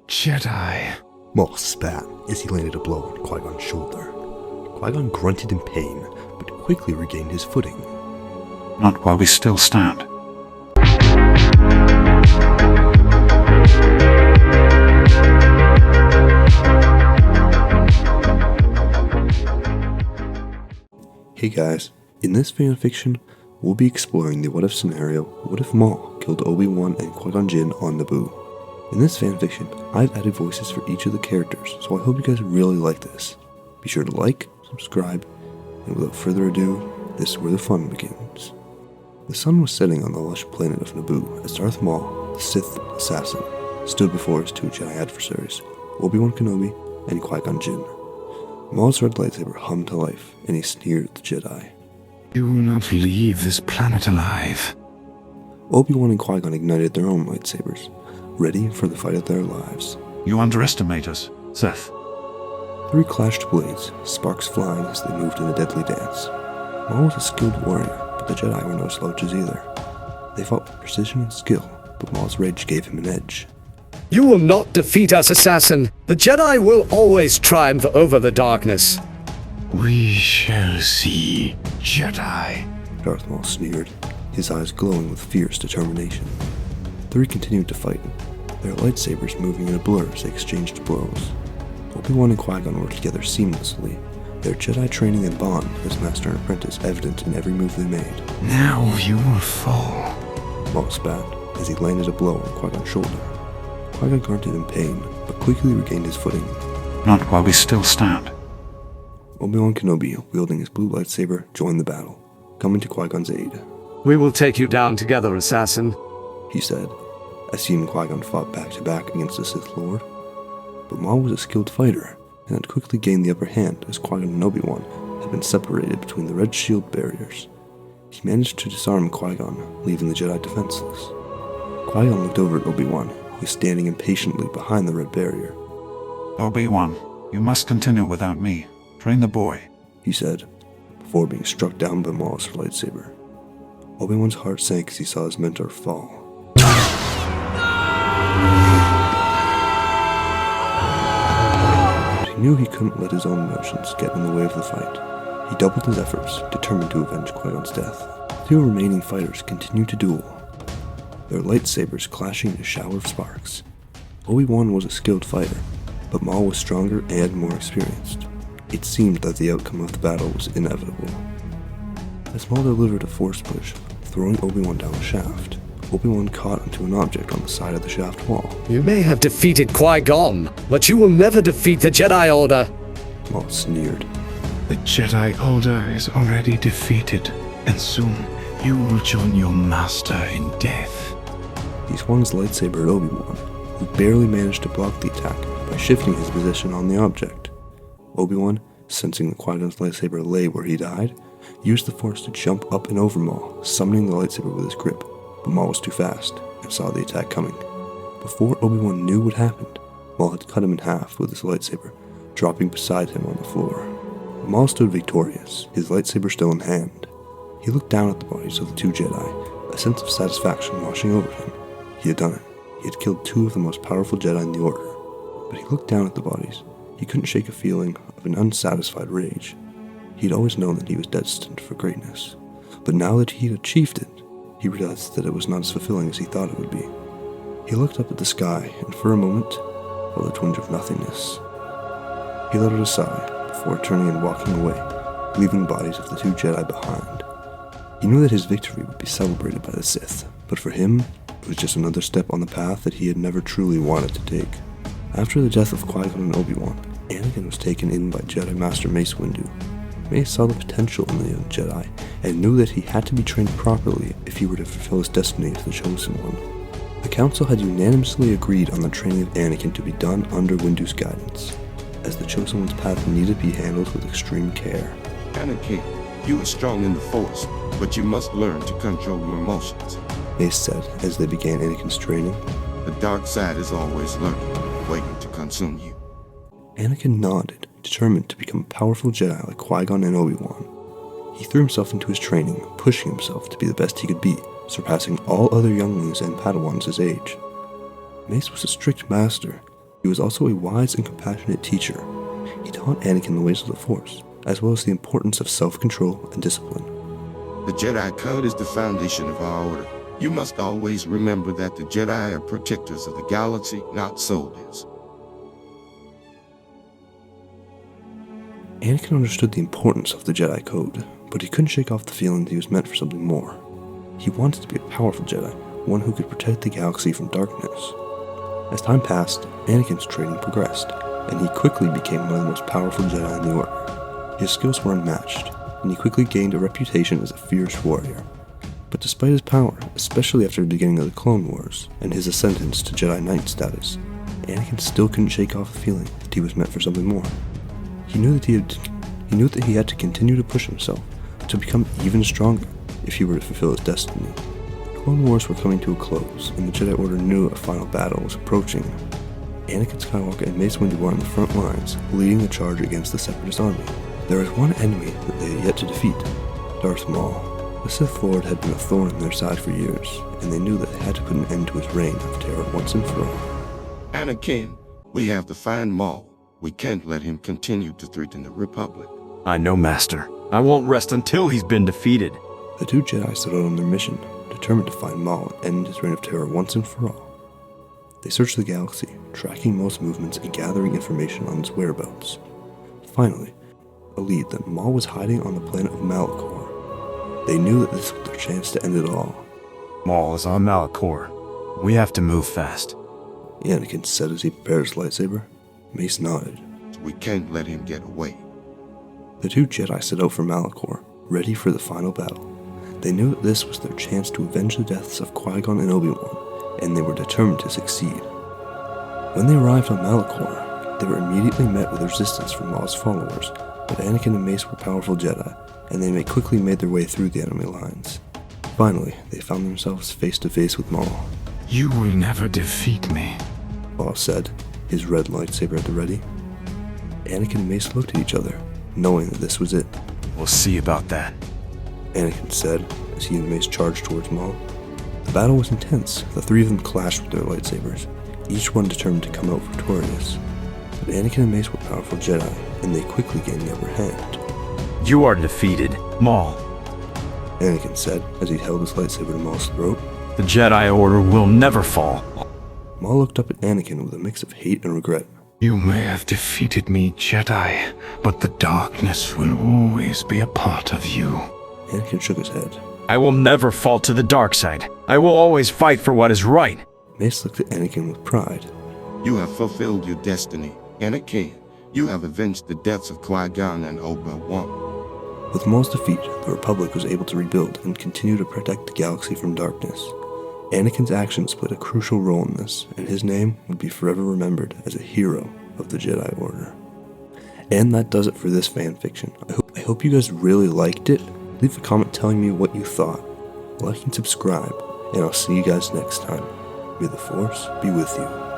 Jedi. Maul spat as he landed a blow on Qui-Gon's shoulder. Qui-Gon grunted in pain, but quickly regained his footing. Not while we still stand. Hey guys, in this fanfiction, we'll be exploring the what-if scenario, what if Maul killed Obi Wan and Qui-Gon Jinn on Naboo. In this fanfiction, I've added voices for each of the characters, so I hope you guys really like this. Be sure to like, subscribe, and without further ado, this is where the fun begins. The sun was setting on the lush planet of Naboo as Darth Maul, the Sith assassin, stood before his two Jedi adversaries, Obi Wan Kenobi and Qui-Gon Jinn. Maul's red lightsaber hummed to life, and he sneered at the Jedi. You will not leave this planet alive. Obi-Wan and Qui-Gon ignited their own lightsabers, ready for the fight of their lives. You underestimate us, Sith. Three clashed blades, sparks flying as they moved in a deadly dance. Maul was a skilled warrior, but the Jedi were no slouches either. They fought with precision and skill, but Maul's rage gave him an edge. You will not defeat us, assassin. The Jedi will always triumph over the darkness. We shall see, Jedi. Darth Maul sneered, his eyes glowing with fierce determination. The three continued to fight, their lightsabers moving in a blur as they exchanged blows. Obi-Wan and Qui-Gon worked together seamlessly, their Jedi training and bond as master and apprentice evident in every move they made. Now you will fall. Maul spat as he landed a blow on Qui-Gon's shoulder. Qui-Gon grunted in pain, but quickly regained his footing. Not while we still stand. Obi-Wan Kenobi, wielding his blue lightsaber, joined the battle, coming to Qui-Gon's aid. We will take you down together, assassin, he said, as he and Qui-Gon fought back-to-back against the Sith Lord. But Maul was a skilled fighter, and had quickly gained the upper hand as Qui-Gon and Obi-Wan had been separated between the red shield barriers. He managed to disarm Qui-Gon, leaving the Jedi defenseless. Qui-Gon looked over at Obi-Wan, who was standing impatiently behind the red barrier. Obi-Wan, you must continue without me. Train the boy, he said, before being struck down by Maul's lightsaber. Obi-Wan's heart sank as he saw his mentor fall. But he knew he couldn't let his own emotions get in the way of the fight. He doubled his efforts, determined to avenge Qui-Gon's death. The two remaining fighters continued to duel, their lightsabers clashing in a shower of sparks. Obi-Wan was a skilled fighter, but Maul was stronger and more experienced. It seemed that the outcome of the battle was inevitable. As Maul delivered a force push, throwing Obi-Wan down a shaft, Obi-Wan caught onto an object on the side of the shaft wall. You may have defeated Qui-Gon, but you will never defeat the Jedi Order. Maul sneered. The Jedi Order is already defeated, and soon you will join your master in death. He swung his lightsaber at Obi-Wan, who barely managed to block the attack by shifting his position on the object. Obi-Wan, sensing that Qui-Gon's lightsaber lay where he died, used the Force to jump up and over Maul, summoning the lightsaber with his grip, but Maul was too fast and saw the attack coming. Before Obi-Wan knew what happened, Maul had cut him in half with his lightsaber, dropping beside him on the floor. Maul stood victorious, his lightsaber still in hand. He looked down at the bodies of the two Jedi, a sense of satisfaction washing over him. He had done it. He had killed two of the most powerful Jedi in the Order. But he looked down at the bodies. He couldn't shake a feeling of an unsatisfied rage. He'd always known that he was destined for greatness. But now that he had achieved it, he realized that it was not as fulfilling as he thought it would be. He looked up at the sky, and for a moment, felt a twinge of nothingness. He let out a sigh, before turning and walking away, leaving the bodies of the two Jedi behind. He knew that his victory would be celebrated by the Sith, but for him, it was just another step on the path that he had never truly wanted to take. After the death of Qui-Gon and Obi-Wan, Anakin was taken in by Jedi Master Mace Windu. Mace saw the potential in the young Jedi, and knew that he had to be trained properly if he were to fulfill his destiny as the Chosen One. The Council had unanimously agreed on the training of Anakin to be done under Windu's guidance, as the Chosen One's path needed to be handled with extreme care. Anakin, you are strong in the Force, but you must learn to control your emotions, Mace said as they began Anakin's training. The dark side is always lurking, waiting to consume you. Anakin nodded, determined to become a powerful Jedi like Qui-Gon and Obi-Wan. He threw himself into his training, pushing himself to be the best he could be, surpassing all other younglings and Padawans his age. Mace was a strict master, He was also a wise and compassionate teacher. He taught Anakin the ways of the Force, as well as the importance of self-control and discipline. The Jedi Code is the foundation of our order. You must always remember that the Jedi are protectors of the galaxy, not soldiers. Anakin understood the importance of the Jedi Code, but he couldn't shake off the feeling that he was meant for something more. He wanted to be a powerful Jedi, one who could protect the galaxy from darkness. As time passed, Anakin's training progressed, and he quickly became one of the most powerful Jedi in the Order. His skills were unmatched, and he quickly gained a reputation as a fierce warrior. But despite his power, especially after the beginning of the Clone Wars and his ascendance to Jedi Knight status, Anakin still couldn't shake off the feeling that he was meant for something more. He knew that he had to continue to push himself to become even stronger if he were to fulfill his destiny. The Clone Wars were coming to a close, and the Jedi Order knew a final battle was approaching. Anakin Skywalker and Mace Windu were on the front lines, leading the charge against the Separatist army. There was one enemy that they had yet to defeat, Darth Maul. The Sith Lord had been a thorn in their side for years, and they knew that they had to put an end to his reign of terror once and for all. Anakin, we have to find Maul. We can't let him continue to threaten the Republic. I know, Master. I won't rest until he's been defeated. The two Jedi set out on their mission, determined to find Maul and end his reign of terror once and for all. They searched the galaxy, tracking Maul's movements and gathering information on his whereabouts. Finally, a lead that Maul was hiding on the planet of Malachor. They knew that this was their chance to end it all. Maul is on Malachor. We have to move fast. Anakin said as he prepared his lightsaber. Mace nodded. We can't let him get away. The two Jedi set out for Malachor, ready for the final battle. They knew that this was their chance to avenge the deaths of Qui-gon and Obi Wan, and they were determined to succeed. When they arrived on Malachor, they were immediately met with resistance from Maul's followers, but Anakin and Mace were powerful Jedi, and they quickly made their way through the enemy lines. Finally, they found themselves face to face with Maul. You will never defeat me, Maul said, his red lightsaber at the ready. Anakin and Mace looked at each other, knowing that this was it. We'll see about that. Anakin said, as he and Mace charged towards Maul. The battle was intense. The three of them clashed with their lightsabers, each one determined to come out victorious. But Anakin and Mace were powerful Jedi, and they quickly gained the upper hand. You are defeated, Maul. Anakin said, as he held his lightsaber to Maul's throat. The Jedi Order will never fall. Maul looked up at Anakin with a mix of hate and regret. You may have defeated me, Jedi, but the darkness will always be a part of you. Anakin shook his head. I will never fall to the dark side. I will always fight for what is right. Mace looked at Anakin with pride. You have fulfilled your destiny. Anakin, you have avenged the deaths of Qui-Gon and Obi Wan. With Maul's defeat, the Republic was able to rebuild and continue to protect the galaxy from darkness. Anakin's actions played a crucial role in this, and his name would be forever remembered as a hero of the Jedi Order. And that does it for this fanfiction. I hope you guys really liked it. Leave a comment telling me what you thought. Like and subscribe, and I'll see you guys next time. May the Force be with you.